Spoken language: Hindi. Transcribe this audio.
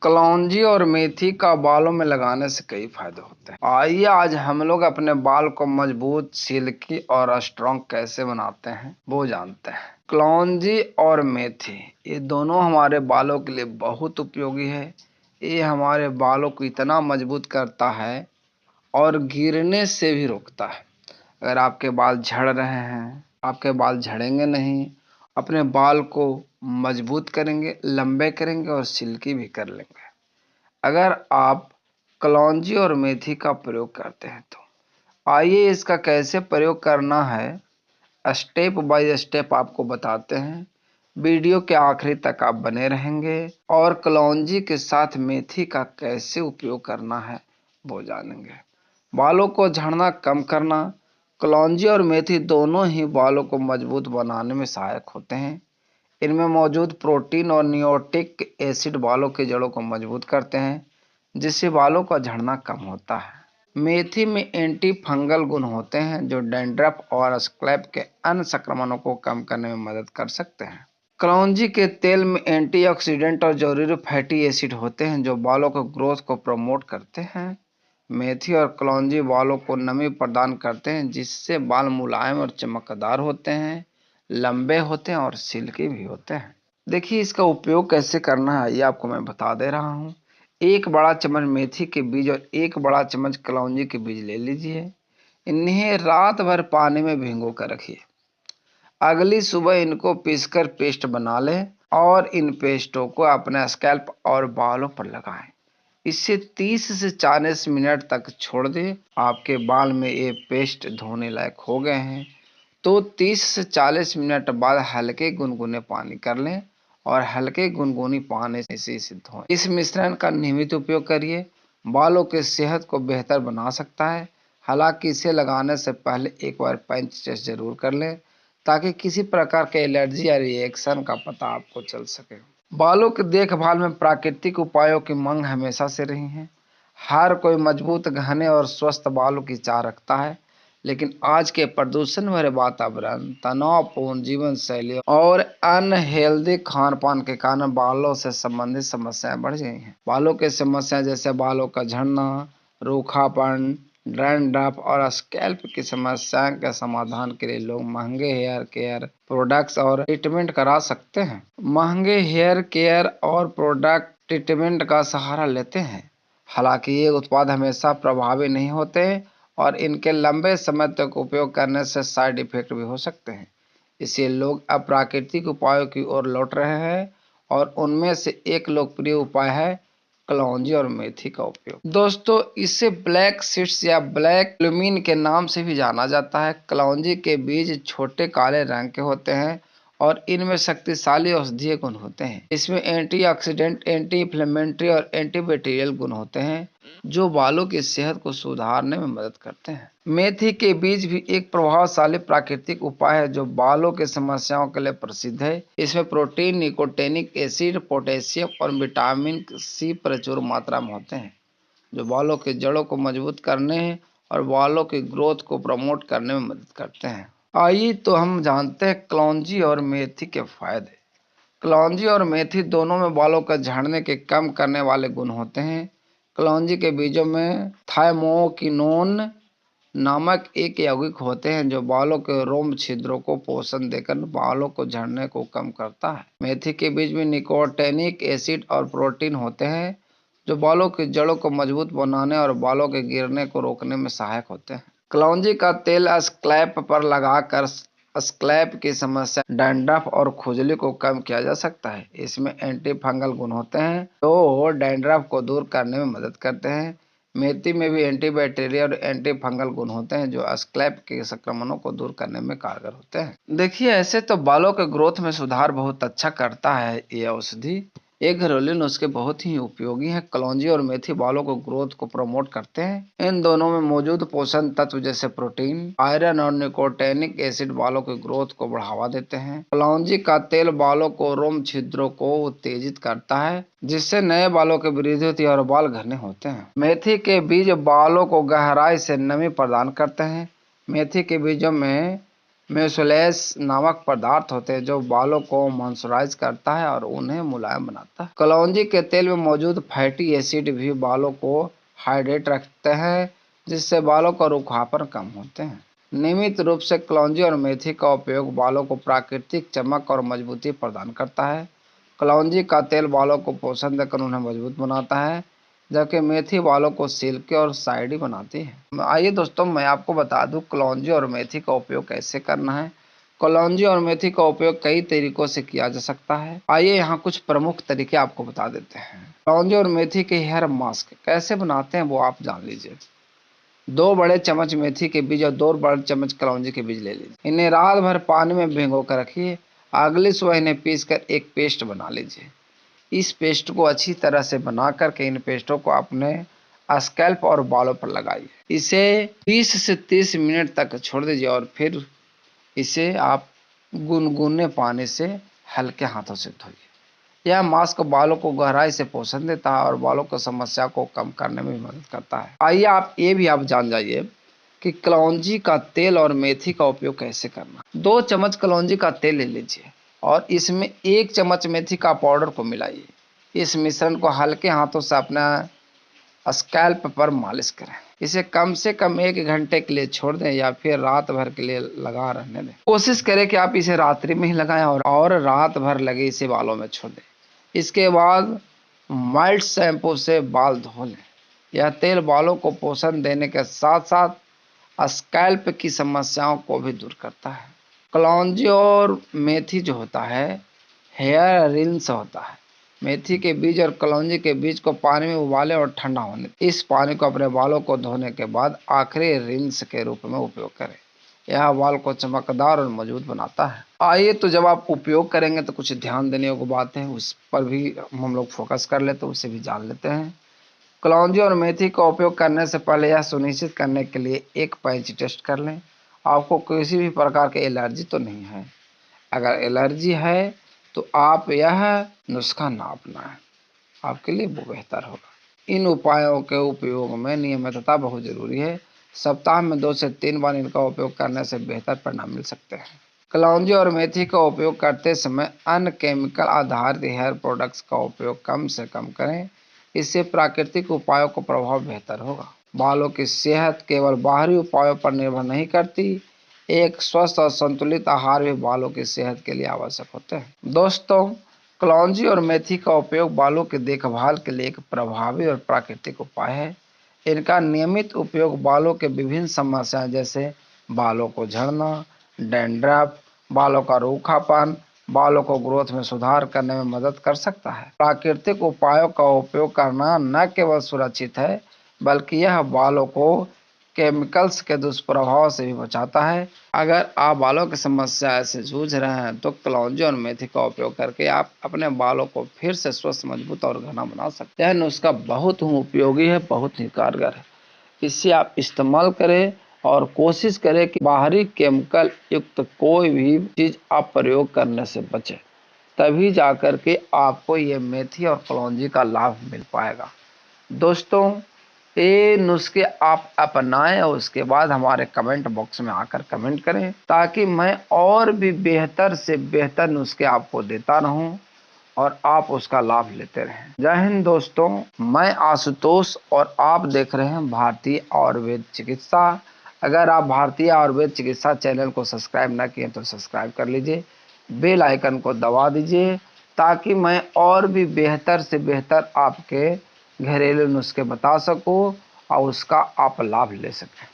कलौंजी और मेथी का बालों में लगाने से कई फायदे होते हैं। आइए आज हम लोग अपने बाल को मजबूत, सिल्की और स्ट्रॉन्ग कैसे बनाते हैं वो जानते हैं। कलौंजी और मेथी ये दोनों हमारे बालों के लिए बहुत उपयोगी है। ये हमारे बालों को इतना मजबूत करता है और गिरने से भी रोकता है। अगर आपके बाल झड़ रहे हैं, आपके बाल झड़ेंगे नहीं, अपने बाल को मजबूत करेंगे, लंबे करेंगे और सिल्की भी कर लेंगे। अगर आप कलौंजी और मेथी का प्रयोग करते हैं तो आइए इसका कैसे प्रयोग करना है स्टेप बाय स्टेप आपको बताते हैं। वीडियो के आखिरी तक आप बने रहेंगे और कलौंजी के साथ मेथी का कैसे उपयोग करना है वो जानेंगे। बालों को झड़ना कम करना। कलौंजी और मेथी दोनों ही बालों को मजबूत बनाने में सहायक होते हैं। इनमें मौजूद प्रोटीन और नियोटिक एसिड बालों की जड़ों को मजबूत करते हैं, जिससे बालों का झड़ना कम होता है। मेथी में एंटी फंगल गुण होते हैं जो डैंड्रफ और स्कैल्प के अन्य संक्रमणों को कम करने में मदद कर सकते हैं। कलौंजी के तेल में एंटीऑक्सीडेंट और जरूरी फैटी एसिड होते हैं जो बालों के ग्रोथ को प्रमोट करते हैं। मेथी और कलौंजी बालों को नमी प्रदान करते हैं, जिससे बाल मुलायम और चमकदार होते हैं, लंबे होते हैं और सिल्की भी होते हैं। देखिए इसका उपयोग कैसे करना है ये आपको मैं बता दे रहा हूँ। एक बड़ा चम्मच मेथी के बीज और एक बड़ा चम्मच कलौंजी के बीज ले लीजिए। इन्हें रात भर पानी में भिगो कर रखिए। अगली सुबह इनको पीसकर पेस्ट बना लें और इन पेस्टों को अपने स्कैल्प और बालों पर लगाएं। इसे 30 से 40 मिनट तक छोड़ दें। आपके बाल में ये पेस्ट धोने लायक हो गए हैं तो 30 से 40 मिनट बाद हल्के गुनगुने पानी कर लें और हल्के गुनगुनी पानी से इसे धोएं। इस मिश्रण का नियमित उपयोग करिए, बालों की सेहत को बेहतर बना सकता है। हालांकि इसे लगाने से पहले एक बार पंच टेस्ट जरूर कर लें ताकि किसी प्रकार के एलर्जी या रिएक्शन का पता आपको चल सके। बालों की देखभाल में प्राकृतिक उपायों की मांग हमेशा से रही है। हर कोई मजबूत, घने और स्वस्थ बालों की चाह रखता है, लेकिन आज के प्रदूषण भरे वातावरण, तनावपूर्ण जीवन शैली और अनहेल्दी खान पान के कारण बालों से संबंधित समस्याएं बढ़ गई हैं। बालों की समस्या जैसे बालों का झड़ना, रूखापन, डैंड्रफ और स्कैल्प की समस्या के समाधान के लिए लोग महंगे हेयर केयर प्रोडक्ट्स और ट्रीटमेंट करा सकते हैं। महंगे हेयर केयर और प्रोडक्ट ट्रीटमेंट का सहारा लेते हैं। हालांकि ये उत्पाद हमेशा प्रभावी नहीं होते और इनके लंबे समय तक उपयोग करने से साइड इफेक्ट भी हो सकते हैं। इसलिए लोग अब प्राकृतिक उपायों की ओर लौट रहे हैं और उनमें से एक लोकप्रिय उपाय है कलौंजी और मेथी का उपयोग। दोस्तों इसे ब्लैक सीड्स या ब्लैक क्यूमिन के नाम से भी जाना जाता है। कलौंजी के बीज छोटे काले रंग के होते हैं और इनमें शक्तिशाली औषधीय गुण होते हैं। इसमें एंटीऑक्सीडेंट, एंटी इन्फ्लेमेटरी और एंटीबैक्टीरियल गुण होते हैं जो बालों की सेहत को सुधारने में मदद करते हैं। मेथी के बीज भी एक प्रभावशाली प्राकृतिक उपाय है जो बालों की समस्याओं के लिए प्रसिद्ध है। इसमें प्रोटीन, निकोटिनिक एसिड, पोटेशियम और विटामिन सी प्रचुर मात्रा में होते हैं जो बालों की जड़ों को मजबूत करने और बालों की ग्रोथ को प्रमोट करने में मदद करते हैं। आइए तो हम जानते हैं कलौंजी और मेथी के फायदे। कलौंजी और मेथी दोनों में बालों का झड़ने के कम करने वाले गुण होते हैं। कलौंजी के बीजों में थायमोकिनोन नामक एक यौगिक होते हैं जो बालों के रोम छिद्रों को पोषण देकर बालों को झड़ने को कम करता है। मेथी के बीज में निकोटिनिक एसिड और प्रोटीन होते हैं जो बालों की जड़ों को मजबूत बनाने और बालों के गिरने को रोकने में सहायक होते हैं। कलौंजी का तेल स्कैल्प पर लगाकर स्कैल्प की समस्या, डैंड्रफ और खुजली को कम किया जा सकता है। इसमें एंटी फंगल गुण होते हैं जो डैंड्रफ को दूर करने में मदद करते हैं। मेथी में भी एंटीबैक्टीरियल और एंटी फंगल गुण होते हैं जो स्कैल्प के संक्रमणों को दूर करने में कारगर होते हैं। देखिए ऐसे तो बालों के ग्रोथ में सुधार बहुत अच्छा करता है ये औषधि। ये घरेलू नुस्खे बहुत ही उपयोगी हैं। कलौंजी और मेथी बालों को ग्रोथ को प्रमोट करते हैं। इन दोनों में मौजूद पोषण तत्व जैसे प्रोटीन, आयरन और निकोटिनिक एसिड बालों की ग्रोथ को बढ़ावा देते हैं। कलौंजी का तेल बालों को रोम छिद्रों को उत्तेजित करता है जिससे नए बालों की वृद्धि होती है और बाल घने होते हैं। मेथी के बीज बालों को गहराई से नमी प्रदान करते हैं। मेथी के बीजों में म्यूसिलेस नामक पदार्थ होते हैं जो बालों को मॉइस्चराइज करता है और उन्हें मुलायम बनाता है। कलौंजी के तेल में मौजूद फैटी एसिड भी बालों को हाइड्रेट रखते हैं, जिससे बालों का रूखापन कम होते हैं। नियमित रूप से कलौंजी और मेथी का उपयोग बालों को प्राकृतिक चमक और मजबूती प्रदान करता है। कलौंजी का तेल बालों को पोषण देकर उन्हें मजबूत बनाता है, जबकि मेथी बालों को सिल्की और साइडी बनाती है। आइए दोस्तों, मैं आपको बता दूं कलौंजी और मेथी का उपयोग कैसे करना है। कलौंजी और मेथी का उपयोग कई तरीकों से किया जा सकता है। आइए यहाँ कुछ प्रमुख तरीके आपको बता देते हैं। कलौंजी और मेथी के हेयर मास्क कैसे बनाते हैं वो आप जान लीजिए। 2 बड़े चम्मच मेथी के बीज और 2 बड़े चम्मच कलौंजी के बीज ले लीजिए। इन्हें रात भर पानी में भिगो कर रखिए। अगली सुबह इन्हें पीसकर एक पेस्ट बना लीजिए। इस पेस्ट को अच्छी तरह से बना करके इन पेस्टों को अपने स्कैल्प और बालों पर लगाइए। इसे 20 से 30 मिनट तक छोड़ दीजिए और फिर इसे आप गुनगुने पानी से हल्के हाथों से धोइए। यह मास्क बालों को गहराई से पोषण देता है और बालों की समस्या को कम करने में मदद करता है। आइए आप ये भी आप जान जाइए कि कलौंजी का तेल और मेथी का उपयोग कैसे करना। 2 चम्मच कलौंजी का तेल ले लीजिए और इसमें 1 चम्मच मेथी का पाउडर को मिलाइए। इस मिश्रण को हल्के हाथों से अपना स्कैल्प पर मालिश करें। इसे कम से कम 1 घंटे के लिए छोड़ दें या फिर रात भर के लिए लगा रहने दें। कोशिश करें कि आप इसे रात्रि में ही लगाएं और रात भर लगे इसे बालों में छोड़ दें। इसके बाद माइल्ड शैम्पू से बाल धो लें। यह तेल बालों को पोषण देने के साथ साथ स्कैल्प की समस्याओं को भी दूर करता है। कलौंजी और मेथी जो होता है हेयर रिंस होता है। मेथी के बीज और कलौंजी के बीज को पानी में उबालें और ठंडा होने दें। इस पानी को अपने बालों को धोने के बाद आखिरी रिंस के रूप में उपयोग करें। यह बाल को चमकदार और मजबूत बनाता है। आइए तो जब आप उपयोग करेंगे तो कुछ ध्यान देने योग्य बात है, उस पर भी हम लोग फोकस कर लेते हैं, उसे भी जान लेते हैं। कलौंजी और मेथी का उपयोग करने से पहले यह सुनिश्चित करने के लिए एक पैच टेस्ट कर लें आपको किसी भी प्रकार की एलर्जी तो नहीं है। अगर एलर्जी है तो आप यह नुस्खा ना अपनाएं, आपके लिए वो बेहतर होगा। इन उपायों के उपयोग में नियमितता बहुत जरूरी है। सप्ताह में 2 से 3 बार इनका उपयोग करने से बेहतर परिणाम मिल सकते हैं। कलौंजी और मेथी का उपयोग करते समय अन्य केमिकल आधारित हेयर प्रोडक्ट्स का उपयोग कम से कम करें। इससे प्राकृतिक उपायों का प्रभाव बेहतर होगा। बालों की सेहत केवल बाहरी उपायों पर निर्भर नहीं करती, एक स्वस्थ और संतुलित आहार भी बालों की सेहत के लिए आवश्यक होते हैं। दोस्तों, कलौंजी और मेथी का उपयोग बालों की देखभाल के लिए एक प्रभावी और प्राकृतिक उपाय है। इनका नियमित उपयोग बालों के विभिन्न समस्याएं जैसे बालों को झड़ना, डैंड्रफ, बालों का रूखापन, बालों को ग्रोथ में सुधार करने में मदद कर सकता है। प्राकृतिक उपायों का उपयोग करना न केवल सुरक्षित है बल्कि यह बालों को केमिकल्स के दुष्प्रभाव से भी बचाता है। अगर आप बालों की समस्या से जूझ रहे हैं तो कलौंजी और मेथी का उपयोग करके आप अपने बालों को फिर से स्वस्थ, मजबूत और घना बना सकते हैं। यह नुस्खा बहुत ही उपयोगी है, बहुत ही कारगर है। इसे आप इस्तेमाल करें और कोशिश करें कि बाहरी केमिकल युक्त कोई भी चीज़ आप प्रयोग करने से बचें, तभी जाकर के आपको ये मेथी और कलौंजी का लाभ मिल पाएगा। दोस्तों, ये नुस्खे आप अपनाएं और उसके बाद हमारे कमेंट बॉक्स में आकर कमेंट करें ताकि मैं और भी बेहतर से बेहतर नुस्खे आपको देता रहूं और आप उसका लाभ लेते रहें। जय हिंद दोस्तों, मैं आशुतोष और आप देख रहे हैं भारतीय आयुर्वेद चिकित्सा। अगर आप भारतीय आयुर्वेद चिकित्सा चैनल को सब्सक्राइब न किए तो सब्सक्राइब कर लीजिए, बेल आइकन को दबा दीजिए ताकि मैं और भी बेहतर से बेहतर आपके घरेलू नुस्खे बता सकूं और उसका आप लाभ ले सकें।